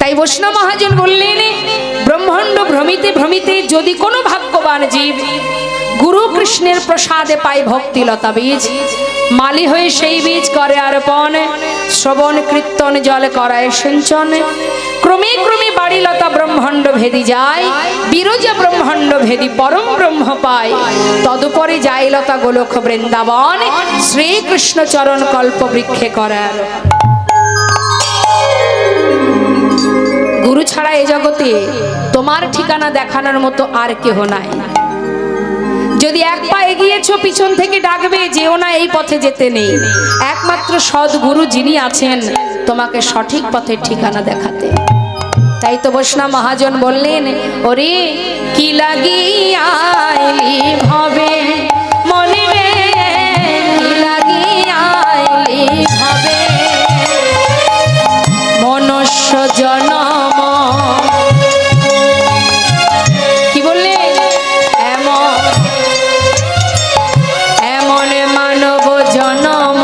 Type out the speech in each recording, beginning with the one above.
তাই বৈষ্ণব মহাজন বললেন, ব্রহ্মাণ্ড ভ্রমিতে ভ্রমিতে যদি কোনো ভাগ্যবান জীব গুরু কৃষ্ণের প্রসাদে পায় ভক্তিলতা বীজ, মালি হয়ে সেই বীজ করে অর্পণ, শ্রবণ কীর্তন জল করায় সিঞ্চন, ক্রমে ক্রমে বাড়িলতা ব্রহ্মাণ্ড ভেদি যায়, বিরজা ব্রহ্মাণ্ড ভেদি পরম ব্রহ্ম পায়, তদুপরে যায় লতা গোলক বৃন্দাবন, শ্রীকৃষ্ণ চরণ কল্প বৃক্ষে করার। গুরু ছাড়া এ জগতে তোমার ঠিকানা দেখানোর মতো আর কেহ নাই। যদি এক পা এগিয়েছো পিছন থেকে ডাকবে যেও না, এই পথে যেতে নেই। একমাত্র সদ্গুরু যিনি আছেন তোমাকে সঠিক পথের ঠিকানা দেখাতে। তাই তো বৈষ্ণব মহাজন বললেন, ওরে কি লাগিয়া আইলি ভবে মনে রে, কি লাগিয়া আইলি ভবে মনুষ্য জনম। কি বললে? এমন এমন মানব জনম।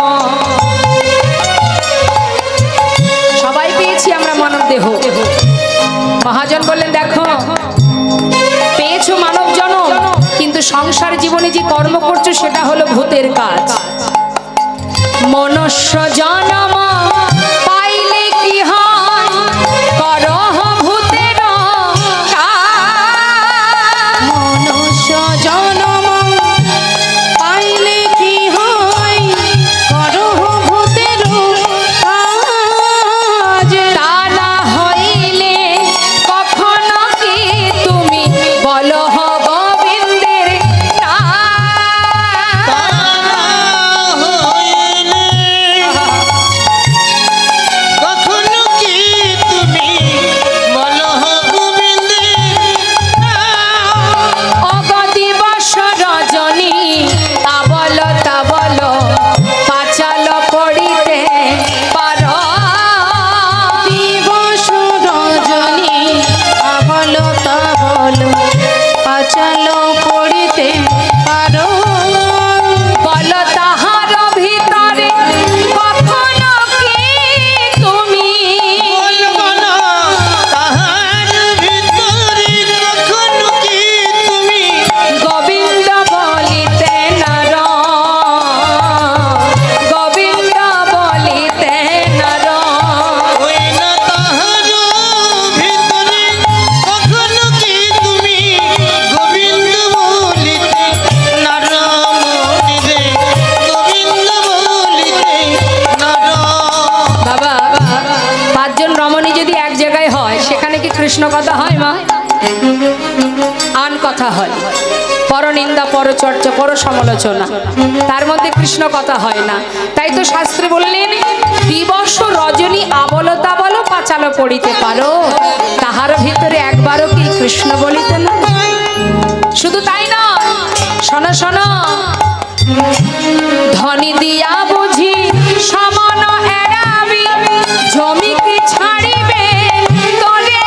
সবাই পেয়েছি আমরা মানব দেহ। মহাজন বললেন, দেখো পেয়েছো মানব জনম, কিন্তু সংসার জীবনে যে কর্ম করছো সেটা হলো ভূতের কাজ। মনুষ্য জনম পাইলে কি হয়, করহ ভূতের কাজ। মনুষ্য জনম পাইলে কি হয়, করহ ভূতের কাজ। তা না হইলে কখনো কি তুমি বলো গোবিন্দের নাম। অগদিবস রজনী তা বলো পাঁচাল পড়িতে পারো। দিবস রজনী তা বলো পাঁচাল পড়িতে পারো। বল তাহার ভিতরে কখনো কি তুমি গোবিন্দ বলিতে নর, গোবিন্দ বলিতে নর। বাবা, পাঁচজন রমণী যদি এক জায়গায় হয় সেখানে কি কৃষ্ণ কথা হয় মা? আন কথা হয়, পরনিন্দা পরচর্চা পর সমালোচনা, তার মধ্যে কৃষ্ণ কথা হয় না। তাই তো শাস্ত্রে বললেন, দিবস রজনী আবলতা বলো পাঁচালো পড়িতে পারো। তাহার ভিতরে একবারও কি কৃষ্ণ বলিতে না? শুধু তাই না, শোনো শোনো, ধনী দিয়া বুঝি সমান এড়াবি, জমি কি ছাড়িবে তোরে।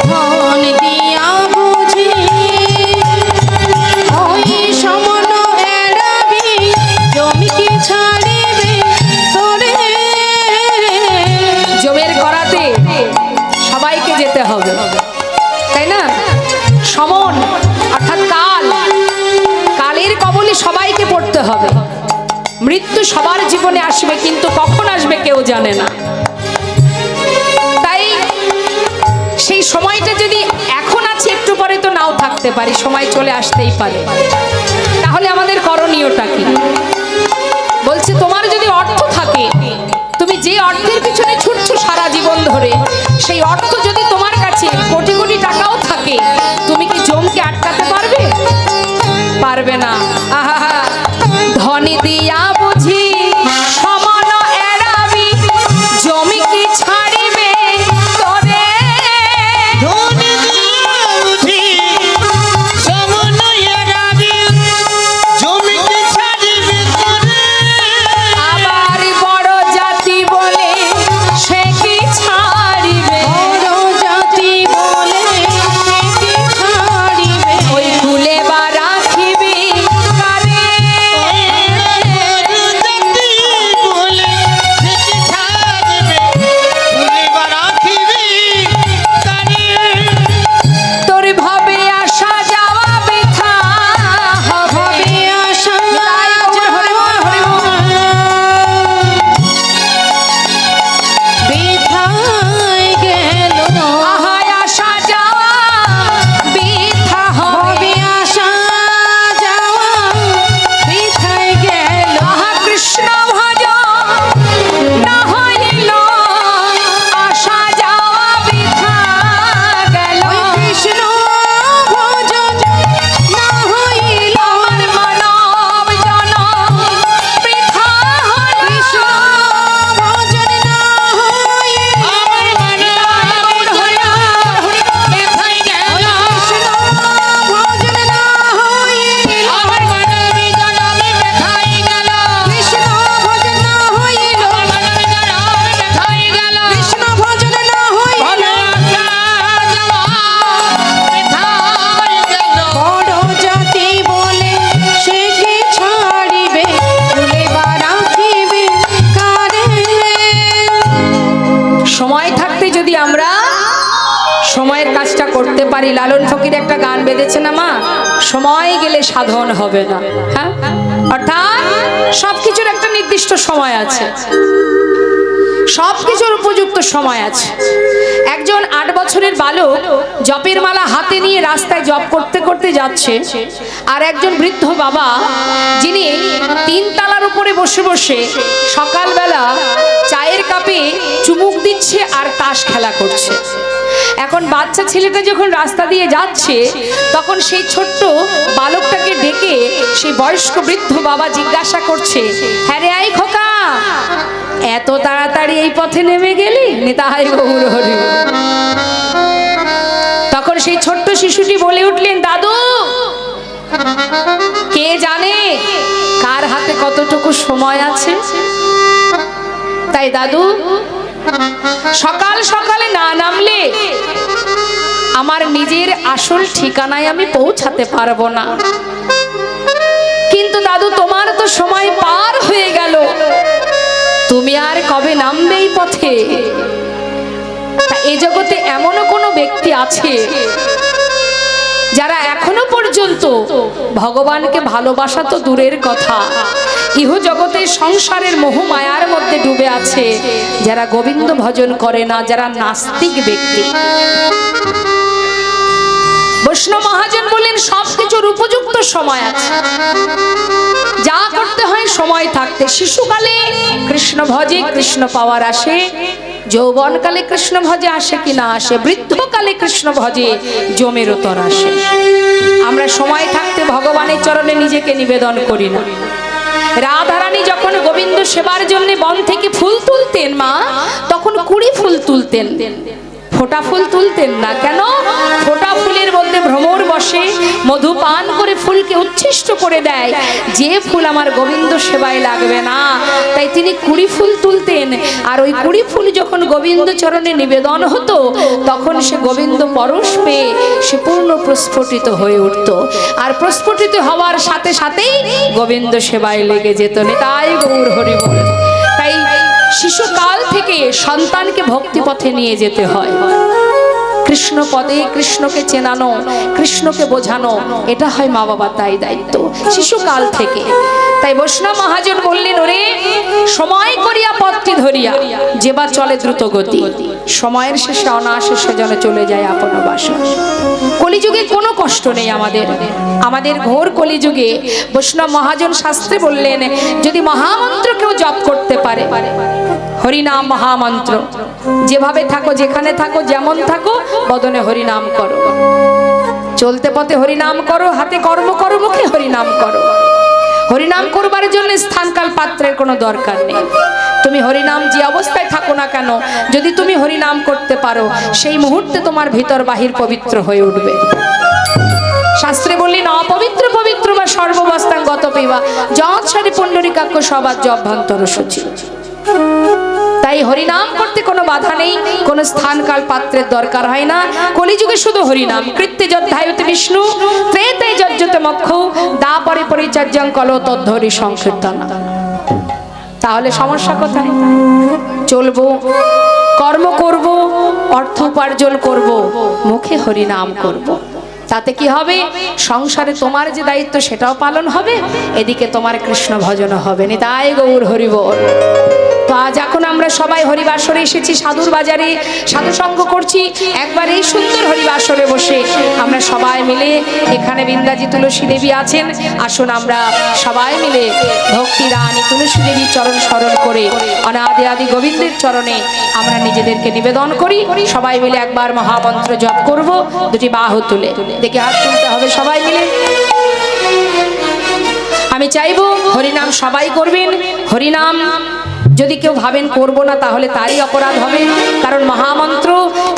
ধন দিয়া বুঝি ওই সমান এড়াবি, জমি কি ছাড়িবে তোরে। জমির করাতে সবাইকে যেতে হবে, তাই না? সমন অর্থাৎ কালের কবলে সবাইকে পড়তে হবে। মৃত্যু সবার জীবনে আসবে, কিন্তু কখন আসবে কেউ জানে না। তাই সেই সময়টা যদি এখন আছে, একটু পরে তো নাও থাকতে পারি, সময় চলে আসতেই পারে। তাহলে আমাদের করণীয়টা কি? বলছে, তোমার যদি অর্থ থাকে, তুমি যে অর্থের পিছনে ছুটছো সারা জীবন ধরে, সেই অর্থ যদি তোমার কাছে কোটি কোটি টাকাও থাকে, তুমি কি জমকে আটকাতে পারবে? পারবে না। আহা, ধনী দিয়া বুঝি সমান এড়াবি, জমি কি ছাড়িবে তোরে। আবার বড় জাতি বলে সে সময় থাকতে যদি আমরা সময়ের কাজটা করতে পারি। লালন ফকির একটা গান বেঁধেছে না মা, সময় গেলে সাধন হবে না। হ্যাঁ, অর্থাৎ সবকিছুর একটা নির্দিষ্ট সময় আছে, সবকিছুর উপযুক্ত সময় আছে। একজন 8 বছরের বালক জপের মালা হাতে নিয়ে রাস্তায় জপ করতে করতে যাচ্ছে, আর একজন বৃদ্ধ বাবা যিনি 3 তলার উপরে বসে বসে সকালবেলা চায়ের কাপে চুমুক দিচ্ছে আর তাস খেলা করছে। এখন বাচ্চা ছেলেটা যখন রাস্তা দিয়ে যাচ্ছে, তখন সেই ছোট্ট বালকটাকে ডেকে সেই বয়স্ক বৃদ্ধ বাবা জিজ্ঞাসা করছে, হ্যাঁ রে আই খোকা, এত তাড়াতাড়ি এই পথে নেমে গেলি? নিতাই গৌর হরি। তখন সেই ছোট্ট শিশুটি বলে উঠলেন, দাদু, কে জানে কার হাতে কতটুকু সময় আছে। তাই দাদু, সকাল সকালে না নামলে আমার নিজের আসল ঠিকানায় আমি পৌঁছাতে পারবো না। কিন্তু দাদু, তোমার তো সময় পার হয়ে গেল, তুমি আর কবে নামবে এই পথে? এই জগতে এমনও কোনো ব্যক্তি আছে যারা এখনো পর্যন্ত ভগবানকে ভালোবাসা তো দূরের কথা, ইহ জগতে সংসারের মোহ মায়ার মধ্যে ডুবে আছে, যারা গোবিন্দ ভজন করে না, যারা নাস্তিক ব্যক্তি। বৈষ্ণব মহাজন বলেন, সবকিছুর উপযুক্ত সময় আছে, যা করতে হয় সময় থাকতে। শিশুকালে কৃষ্ণ ভজে কৃষ্ণ পাওয়ার আসে, যৌবনকালে কৃষ্ণ ভজে আসে কি না আসে, বৃদ্ধকালে কৃষ্ণ ভজে জমের উত্তর আসে। আমরা সময় থাকতে ভগবানের চরণে নিজেকে নিবেদন করি না। রাধারানী যখন গোবিন্দ সেবার জন্য বন থেকে ফুল তুলতেন মা, তখন 20 ফুল তুলতেন, ফোটা ফুল তুলতেন না। কেন? ফোটা ফুলের মধ্যে ভ্রমর বসে, মধু পান করে ফুলকে উচ্ছিষ্ট করে দেয়, যে ফুল আমার গোবিন্দ সেবায় লাগবে না। তাই তিনি 20 ফুল তুলতেন, আর ওই 20 ফুল যখন গোবিন্দ চরণে নিবেদন হতো, তখন সে গোবিন্দ পরশ পেয়ে সে পূর্ণ প্রস্ফুটিত হয়ে উঠত, আর প্রস্ফুটিত হওয়ার সাথে সাথেই গোবিন্দ সেবায় লেগে যেত। নিতাই গৌর হরি বল। তাই শিশুকাল থেকে সন্তানকে ভক্তি পথে নিয়ে যেতে হয়। কৃষ্ণ পদে কৃষ্ণকে চেনানো, কৃষ্ণকে বোঝানো, এটা হয় মা বাবার তাই দায়িত্ব শিশুকাল থেকে। তাই বৈষ্ণব মহাজন বললেন, ওরে সময় করিয়া পথটি ধরিয়া যেবা চলে দ্রুত গতি, সময়ের শেষে অনায়াসে যেন চলে যায় আপন বাসন। কলিযুগে কোনো কষ্ট নেই আমাদের ঘোর কলিযুগে। বৈষ্ণব মহাজন শাস্ত্রে বললেন, যদি মহামন্ত্র কেউ জপ করতে পারে, হরিনাম মহামন্ত্র, যেভাবে থাকো, যেখানে থাকো, যেমন থাকো, বদনে হরিনাম করো, চলতে পথে হরিনাম করো, হাতে কর্ম করো, মুখে হরিনাম করো। হরিনাম করবার জন্য স্থানকাল পাত্রের কোনো দরকার নেই। তুমি হরিনাম যে অবস্থায় থাকো না কেন, যদি তুমি হরিনাম করতে পারো, সেই মুহূর্তে তোমার ভিতর বাহির পবিত্র হয়ে উঠবে। শাস্ত্রে বললেন, অপবিত্র পবিত্র বা সর্ববস্থান গত পেবা যৎসারি পুণ্ডরিকাক্ষ সবার জভ্যন্তর সূচি। তাই হরিনাম করতে কোনো বাধা নেই, কোনো স্থানকাল পাত্রের দরকার হয় না। কলিযুগে শুধু হরিনাম। কৃত্যে যদ্ধায়তে বিষ্ণু, ত্রেতে যজ্জতে মক্ষ, দাপরে পরিচর্যাং কলো তদ্ধরি সংকীর্তন। তাহলে সমস্যা কোথায়? চলবো, কর্ম করব, অর্থ উপার্জন করব, মুখে হরিনাম করব। তাতে কি হবে? সংসারে তোমার যে দায়িত্ব সেটাও পালন হবে, এদিকে তোমার কৃষ্ণ ভজন হবে। নিতাই গৌর হরি বল। তো আজ এখন আমরা সবাই হরিবাসরে এসেছি, সাধুর বাজারে সাধু সঙ্গ করছি। একবার এই সুন্দর হরিবাসরে বসে আমরা সবাই মিলে, এখানে বৃন্দাজি তুলসী দেবী আছেন, আসুন আমরা সবাই মিলে ভক্তি রানী তুলসী দেবীর চরণ স্মরণ করে অনাদি আদি গোবিন্দের চরণে আমরা নিজেদেরকে নিবেদন করি। সবাই মিলে একবার মহামন্ত্র জপ করব। দুটি বাহু তুলে, দেখে হাত তুলতে হবে সবাই মিলে। আমি চাইবো হরিনাম সবাই করবেন। হরিনাম যদি কেউ ভাবেন করব না, তাহলে তারই অপরাধ হবে। কারণ মহামন্ত্র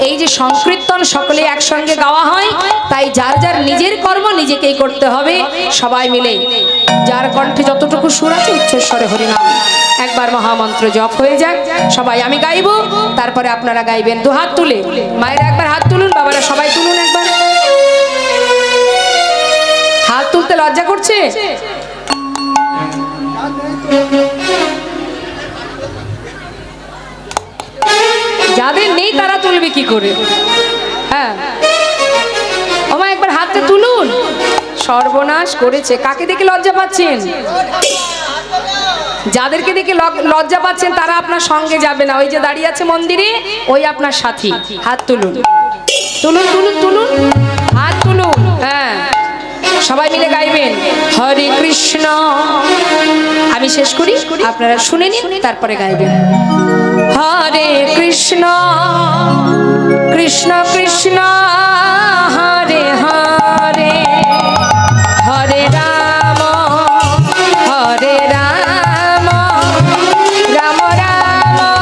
এই যে সংকীর্তন সকলে একসঙ্গে গাওয়া হয়, তাই যার যার নিজের কর্ম নিজেকেই করতে হবে। সবাই মিলে যার কণ্ঠে যতটুকু সুর আছে উচ্চস্বরে হরিনাম একবার মহামন্ত্র জপ হয়ে যাক। সবাই আমি গাইবো, তারপরে আপনারা গাইবেন। দু হাত তুলে, মায়েরা একবার হাত তুলুন, বাবারা সবাই তুলুন একবার। হাত তুলতে লজ্জা করছে? যাদের নেই তারা তুলবে কি করে? হ্যাঁ, ওমা একবার হাতটা তুলুন। সর্বনাশ করেছে। কাকে দেখে লজ্জা পাচ্ছেন? যাদেরকে দেখে লজ্জা পাচ্ছেন তারা আপনার সঙ্গে যাবে না। ওই যে দাঁড়িয়ে আছে মন্দিরে, ওই আপনার সাথী। হাত তুলুন, তুলুন তুলুন তুলুন, হাত তুলুন। হ্যাঁ, সবাই মিলে গাইবেন হরে কৃষ্ণ। আমি শেষ করি, আপনারা শুনে নিন, তারপরে গাইবেন। হরে কৃষ্ণ কৃষ্ণ কৃষ্ণ হরে হরে, হরে রাম হরে রাম, রাম রাম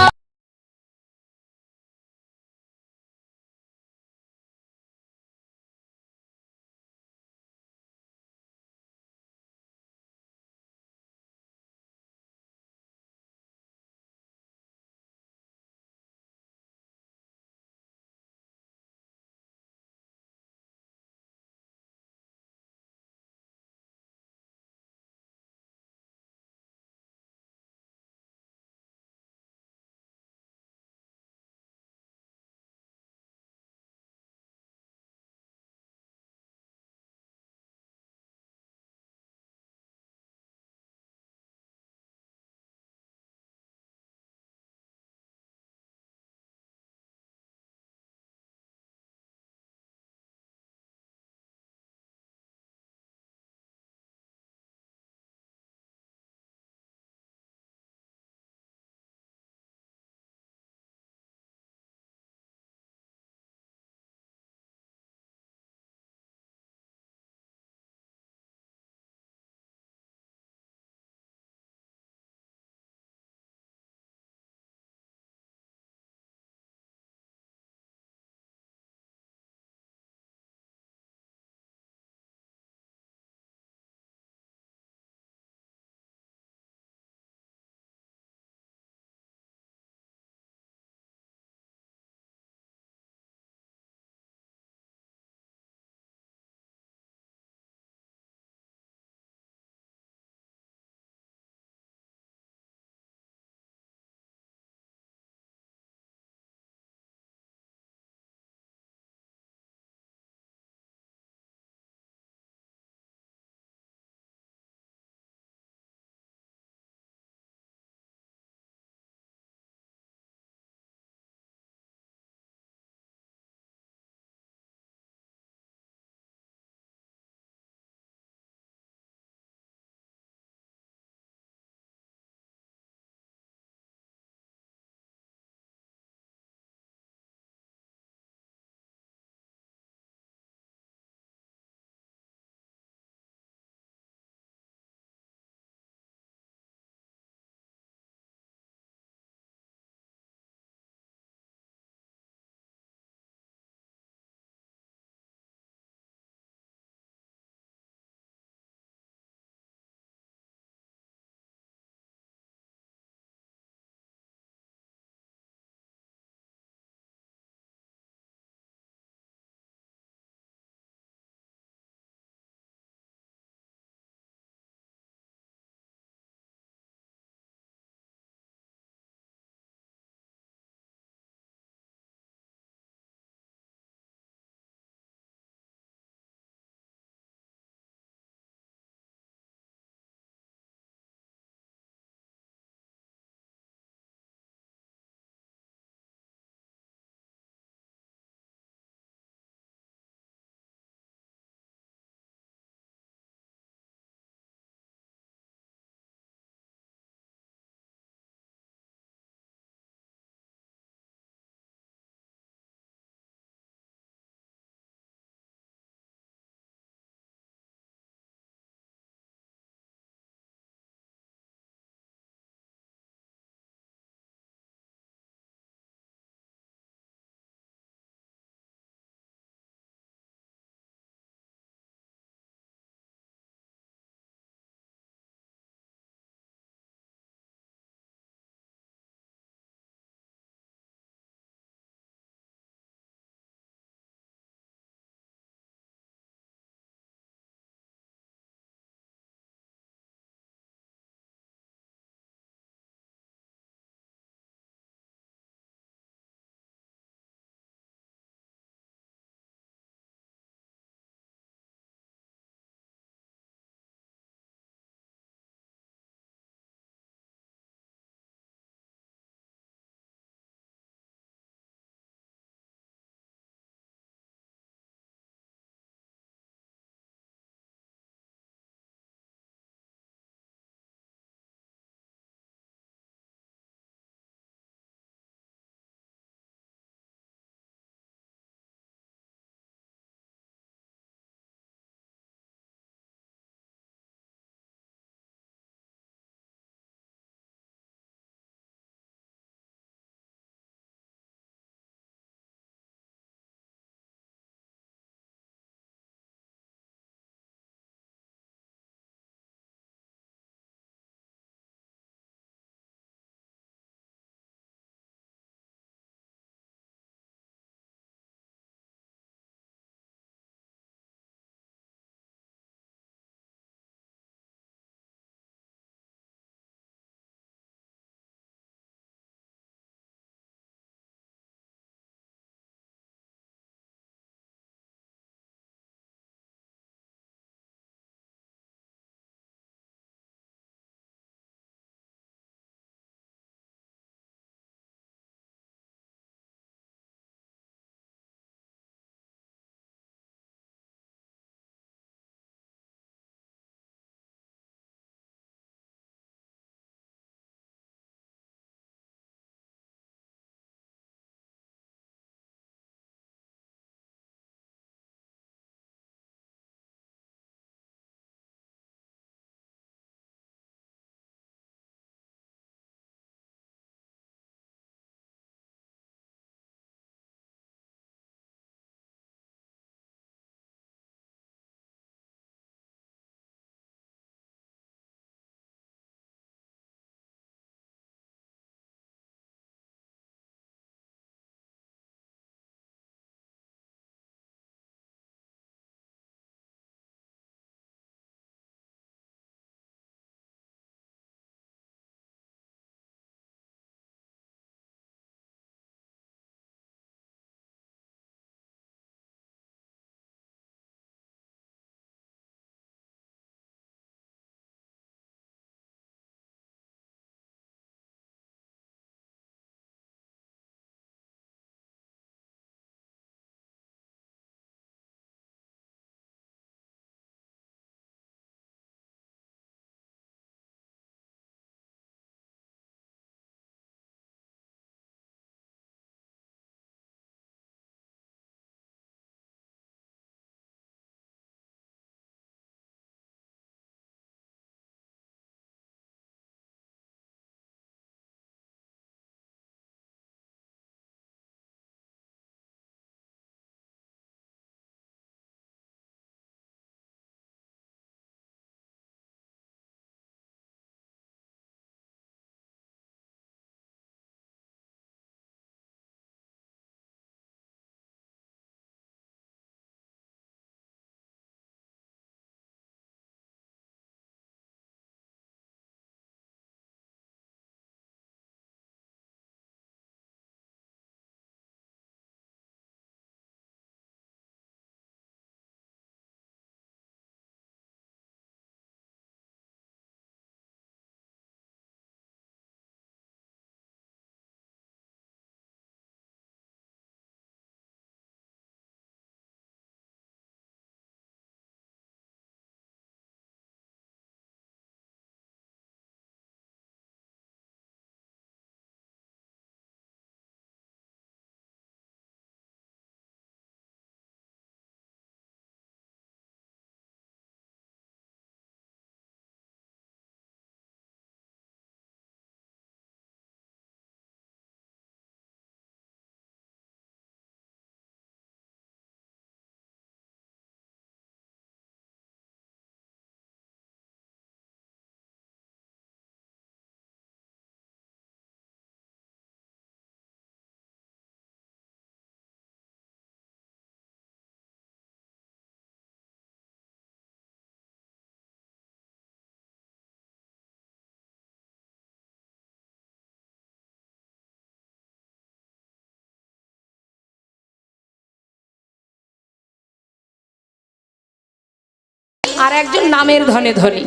আর একজন নামের ধনে ধনী।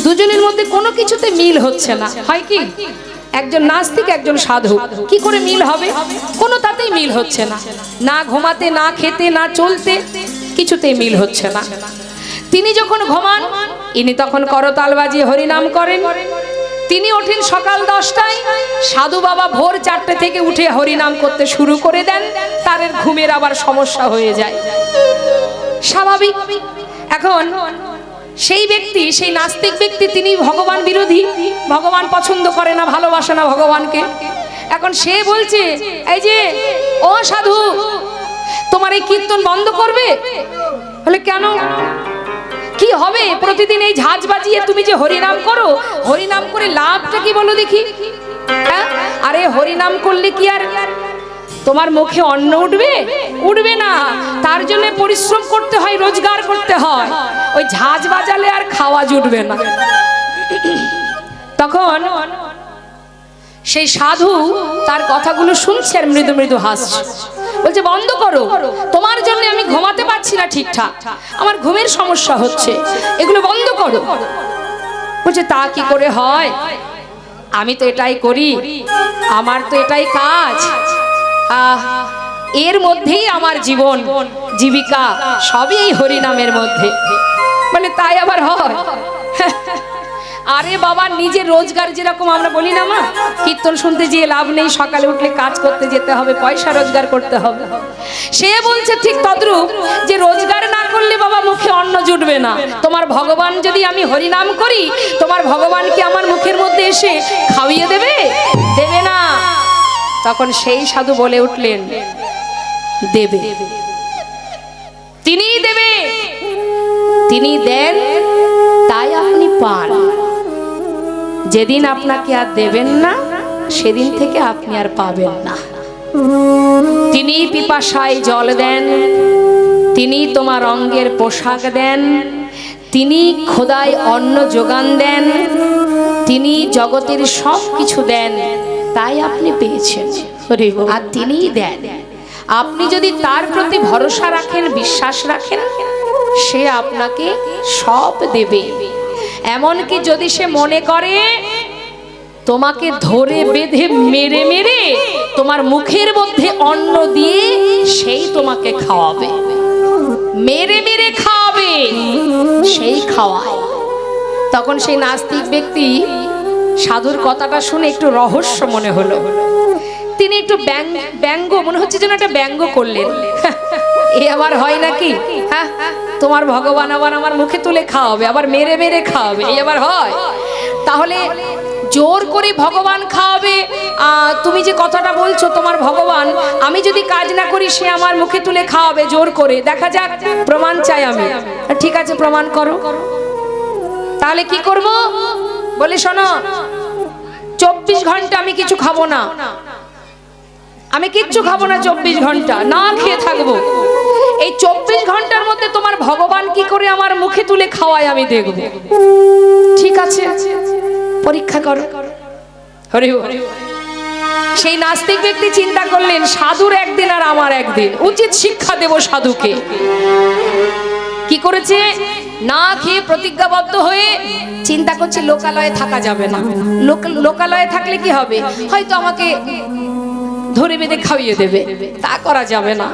দুজনের মধ্যে কোনো কিছুতে মিল হচ্ছে না, হয় কি? একজন নাস্তিক, একজন সাধু, কি করে মিল হবে? কোনো তাতেই মিল হচ্ছে না, না ঘুমাতে, না খেতে, না চলতে, কিছুতেই মিল হচ্ছে না। তিনি যখন ঘুমান, ইনি তখন করতাল বাজিয়ে হরিনাম করেন। তিনি ওঠেন সকাল 10টায়, সাধু বাবা ভোর 4টে থেকে উঠে হরিনাম করতে শুরু করে দেন। তার ঘুমের আবার সমস্যা হয়ে যায়, স্বাভাবিক। এখন সেই ব্যক্তি, সেই নাস্তিক ব্যক্তি, তিনি ভগবান বিরোধী, ভগবান পছন্দ করে না, ভালোবাসে না ভগবানকে। এখন সে বলছে, এই যে ও সাধু, তোমার এই কীর্তন বন্ধ করবে? বলে কেন, কি হবে? প্রতিদিন এই ঝাঁঝ বাজিয়ে তুমি যে হরিনাম করো, হরিনাম করে লাভটা কি বলো দেখি? হ্যাঁ, আরে হরিনাম করলে কি আর তোমার মুখে অন্ন উঠবে? উঠবে না। তার জন্য পরিশ্রম করতে হয়, রোজগার করতে হয়। ওই ঝাঁঝ বাজালে আর খাওয়া জুটবে না। তখন সেই সাধু তার কথাগুলো শুনছে আর মৃদু মৃদু হাসছে, বলছে বন্ধ করো, তোমার জন্য আমি ঘুমাতে পারছি না ঠিকঠাক, আমার ঘুমের সমস্যা হচ্ছে, এগুলো বন্ধ করো। বলছে তা কি করে হয়? আমি তো এটাই করি, আমার তো এটাই কাজ, এর মধ্যেই আমার জীবন জীবিকা, সবই এই হরিনামের মধ্যে। মানে তাই আবার হয়? আরে বাবা, নিজের রোজগার যেরকম আমরা বলি না মা, কীর্তন শুনতে যেয়ে লাভ নেই, সকালে উঠলে কাজ করতে যেতে হবে, পয়সা রোজগার করতে হবে। সে বলছে ঠিক তদ্রূপ, যে রোজগার না করলে বাবা মুখে অন্ন জুটবে না। তোমার ভগবান যদি আমি হরিনাম করি, তোমার ভগবান কি আমার মুখের মধ্যে এসে খাওয়িয়ে দেবে? দেবে না। তখন সেই সাধু বলে উঠলেন, দেবে, তিনিই দেবে, তিনি দেন, তাই আপনি পান। যেদিন আপনাকে আর দেবেন না, সেদিন থেকে আপনি আর পাবেন না। তিনি পিপাসায় জল দেন, তিনি তোমার অঙ্গের পোশাক দেন, তিনি খোদায় অন্ন যোগান দেন, তিনি জগতের সব কিছু দেন, তাই আপনি পেয়েছেন। আর তিনিই দেন। আপনি যদি তার প্রতি ভরসা রাখেন, বিশ্বাস রাখেন, সে আপনাকে সব দেবে। এমনকি যদি সে মনে করে তোমাকে ধরে বেঁধে মেরে মেরে তোমার মুখের মধ্যে অন্ন দিয়ে সেই তোমাকে খাওয়াবে, মেরে মেরে খাওয়াবে, সেই খাওয়ায়। তখন সেই নাস্তিক ব্যক্তি সাধুর কথাটা শুনে একটু রহস্য মনে হলো। তিনি একটু ব্যঙ্গ, মনে হচ্ছে যেন একটা ব্যঙ্গ করলেন। এ আবার হয় নাকি? হ্যাঁ, তোমার ভগবান আবার আমার মুখে তুলে খাওয়াবে, আবার মেরে মেরে খাওয়াবে, এই আবার হয়? তাহলে জোর করে ভগবান খাওয়াবে? তুমি যে কথাটা বলছো তোমার ভগবান, আমি যদি কাজ না করি সে আমার মুখে তুলে খাওয়াবে জোর করে, দেখা যাক, প্রমাণ চাই আমি। ঠিক আছে, প্রমাণ করো। তাহলে কি করব? বলে শোনো, 24 ঘন্টা আমি কিছু খাবো না, আমি কিচ্ছু খাবো না, 24 ঘন্টা না খেয়ে থাকবো। এই 24 ঘন্টার মধ্যে তোমার ভগবান কি করে আমার মুখে তুলে খাওয়ায় আমি দেখব। ঠিক আছে, পরীক্ষা করো। হরি হরি। সেই নাস্তিক ব্যক্তি চিন্তা করলেন, সাধুর একদিন আর আমার একদিন, উচিত শিক্ষা দেব সাধুকে। কি করেছে? না খেয়ে প্রতিজ্ঞাবদ্ধ হয়ে চিন্তা করছে লোকালয়ে থাকা যাবে না। লোকালয়ে থাকলে কি হবে? হয়তো আমাকে ধরে বেঁধে খাইয়ে দেবে, তা করা যাবে না।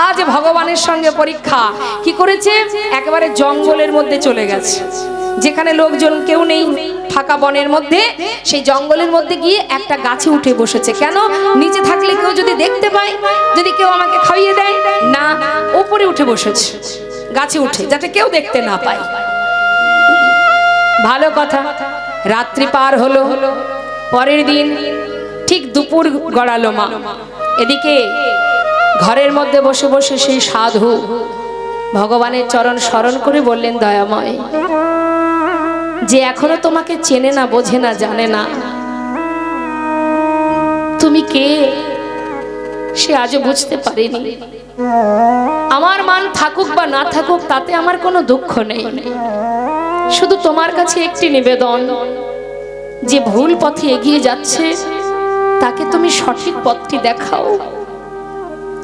আজ ভগবানের সঙ্গে পরীক্ষা। কি করেছে? একেবারে জঙ্গলের মধ্যে চলে গেছে, যেখানে লোকজন কেউ নেই, ফাঁকা বনের মধ্যে। সেই জঙ্গলের মধ্যে গিয়ে একটা গাছে উঠে বসেছে। কেন? নিচে থাকলে কেউ যদি দেখতে পায়, যদি কেউ আমাকে খাইয়ে দেয় না, উপরে উঠে বসেছে গাছে উঠে, যাতে কেউ দেখতে না পায়। ভালো কথা। রাত্রি পার হলো, পরের দিন ঠিক দুপুর গড়ালো মা। এদিকে ঘরের মধ্যে বসে বসে সেই সাধু ভগবানের চরণ স্মরণ করে বললেন, দয়াময়, যে এখনো তোমাকে চেনে না, বোঝে না, জানে না তুমি কে, সে আজও বুঝতে পারেনি। আমার মান থাকুক বা না থাকুক তাতে আমার কোনো দুঃখ নেই। শুধু তোমার কাছে একটি নিবেদন, যে ভুল পথে এগিয়ে যাচ্ছে তাকে তুমি সঠিক পথটি দেখাও,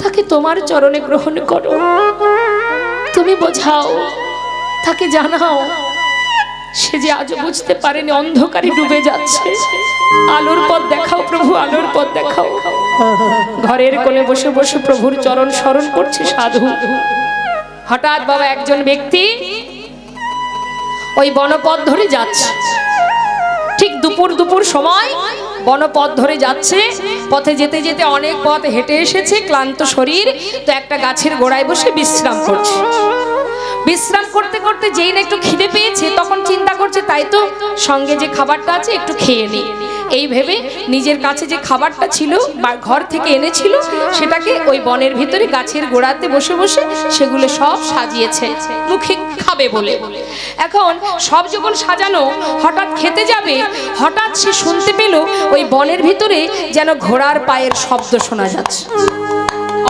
তাকে তোমার চরণে গ্রহণ করো, তুমি বোঝাও। তাকে জানাও, সে যে আজও বুঝতে পারেনি অন্ধকারে ডুবে যাচ্ছে। আলোর পথ দেখাও প্রভু, আলোর পথ দেখাও। ঘরের কোণে বসে বসে প্রভুর চরণ স্মরণ করছে সাধু। হঠাৎ বাবা একজন ব্যক্তি ওই বনপথ ধরে যাচ্ছে, ঠিক দুপুর সময় বনপথ ধরে যাচ্ছে। পথে যেতে যেতে অনেক পথ হেঁটে এসেছে, ক্লান্ত শরীর, তো একটা গাছের গোড়ায় বসে বিশ্রাম করছে। বিশ্রাম করতে করতে যেই না একটু খিদে পেয়েছে, তখন চিন্তা করছে তাই তো সঙ্গে যে খাবারটা আছে একটু খেয়ে নিই। এই ভেবে নিজের কাছে যে খাবারটা ছিল বা ঘর থেকে এনেছিল সেটাকে ওই বনের ভিতরে গাছের গোড়াতে বসে বসে সেগুলো সব সাজিয়েছে মুখে খাবে বলে। এখন সব যখন সাজানো, হঠাৎ খেতে যাবে, হঠাৎ সে শুনতে পেল ওই বনের ভিতরে যেন ঘোড়ার পায়ের শব্দ শোনা যাচ্ছে।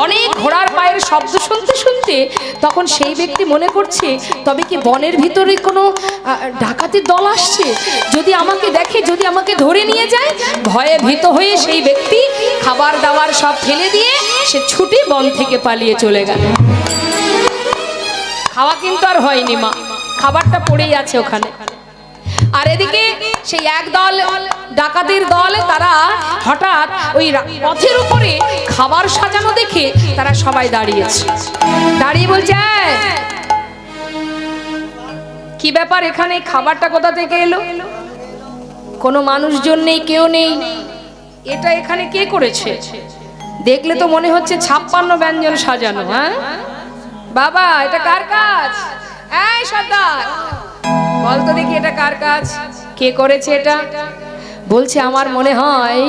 অনেক ঘোড়ার পায়ের শব্দ শুনতে শুনতে তখন সেই ব্যক্তি মনে করছে, তবে কি বনের ভিতরে কোনো ডাকাতের দল আসছে? যদি আমাকে দেখে, যদি আমাকে ধরে নিয়ে যায়। ভয়ে ভীত হয়ে সেই ব্যক্তি খাবার দাবার সব ফেলে দিয়ে সে ছুটে বন থেকে পালিয়ে চলে গেল। খাওয়া কিন্তু আর হয়নি মা, খাবারটা পড়েই আছে ওখানে। আর এদিকে সেই একদল ডাকাতের দল, তারা হঠাৎ ওই পথের উপরে খাবার সাজানো দেখে তারা সবাই দাঁড়িয়েছে। দাঁড়িয়ে বলছে, কি ব্যাপার, এখানে খাবারটা কোথা থেকে এলো? কোনো মানুষজন নেই, কেউ নেই, এটা এখানে কে করেছে? দেখলে তো মনে হচ্ছে 56 ব্যঞ্জন সাজানো। হ্যাঁ বাবা, এটা কার কাজ? এই সর্দার, বল তো দেখি এটা কার কাজ, কে করেছে এটা? বলছে, আমার মনে হয়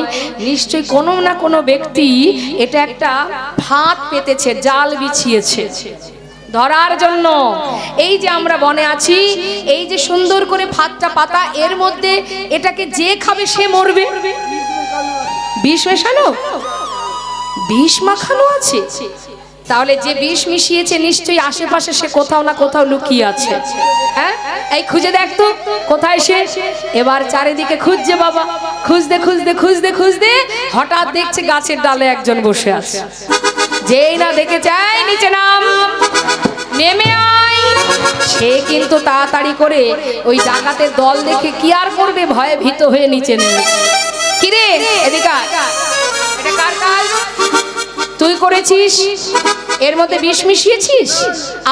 নিশ্চয়ই কোনো না কোনো ব্যক্তি এটা একটা ফাঁদ পেতেছে, জাল বিছিয়েছে ধরার জন্য। এই যে আমরা বনে আছি, এই যে সুন্দর করে ফাঁদটা পাতা, এর মধ্যে এটাকে যে খাবে সে মরবে। বিষ মেশানো, বিষ মাখানো আছে। তাহলে যে বিষ মিশিয়েছে নিশ্চয়ই আশেপাশে সে কোথাও না কোথাও লুকিয়ে আছে। হ্যাঁ, এই খুঁজে দেখ তো কোথায় সে। এবার চারিদিকে খুঁজছে বাবা, খুঁজতে খুঁজতে খুঁজতে খুঁজতে হঠাৎ দেখছে গাছের ডালে একজন বসে আছে। যেই না দেখে চাই নিচে নাম, নেমে আয়। সে কিন্তু তাড়াতাড়ি করে ওই ডাকাতের দল দেখে কি আর করবে, ভয়ে ভীত হয়ে নিচে নেমেছে। কিরে এদিকে, এটা কার কাজ? তুই করেছিস? এর মধ্যে বিষ মিশিয়েছিস?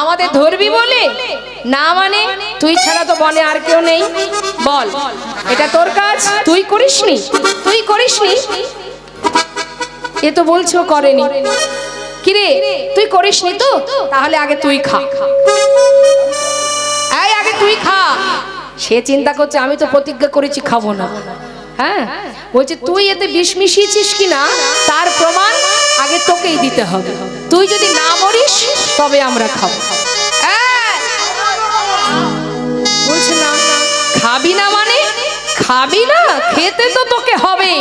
আমাদের ধরবি বলে? না মানে তুই ছাড়া তো বনে আর কেউ নেই, বল এটা তোর কাজ, তুই করিসনি? তুই করিসনি? এ তো বলছো করেনি। কিরে তুই করিসনি তো? তাহলে আগে তুই খা, এই আগে তুই খা। সে চিন্তা করছে আমি তো প্রতিজ্ঞা করেছি খাবো না। হ্যাঁ, বলছে তুই এতে বিষ মিশিয়েছিস কিনা তার প্রমাণ আগে তোকেই দিতে হবে। তুই যদি না মরিস তবে আমরা খাবো। বলছে না, খাবি না মানে? খাবি না, খেতে তো তোকে হবেই।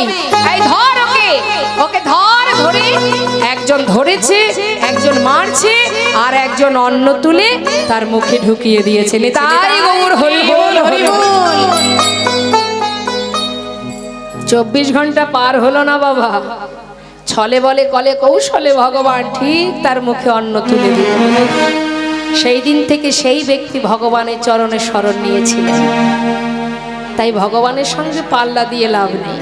এই ধর ওকে, ওকে ধর। ধরে একজন ধরেছে, একজন মারছে, আর একজন অন্ন তুলে তার মুখে ঢুকিয়ে দিয়েছে। তাই গৌর হরি বল, হরি বল। 24 ঘন্টা পার হলো না বাবা, ছলে বলে কলে কৌশলে ভগবান ঠিক তার মুখে অন্ন তুলে দিল। সেই দিন থেকে সেই ব্যক্তি ভগবানের চরণে শরণ নিয়েছিলেন। তাই ভগবানের সঙ্গে পাল্লা দিয়ে লাভ নেই।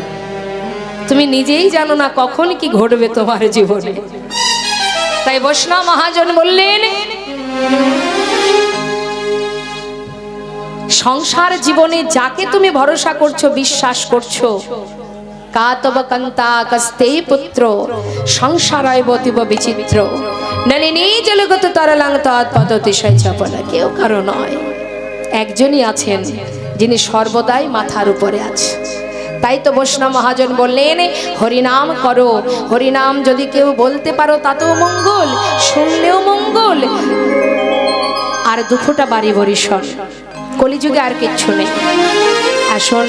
তুমি নিজেই জানো না কখন কি ঘটবে তোমার জীবনে। তাই বৈষ্ণব মহাজন বললেন, সংসার জীবনে যাকে তুমি ভরসা করছো, বিশ্বাস করছো, কাতব কান্তা কস্তে পুত্র সংসারায় বতিব বিচিত্র নলিনী জলগত তরলাং তৎপদতিশয় চপলা। কেউ কারো নয়, একজনই আছেন যিনি সর্বদাই মাথার উপরে আছে। তাই তো বৈষ্ণব মহাজন বললেন, হরিনাম করো। হরিনাম যদি কেউ বলতে পারো তাতেও মঙ্গল, শুনলেও মঙ্গল, আর দুঃখটা বাড়ি বরিশন। কলিযুগে আর কিচ্ছু নেই। আসুন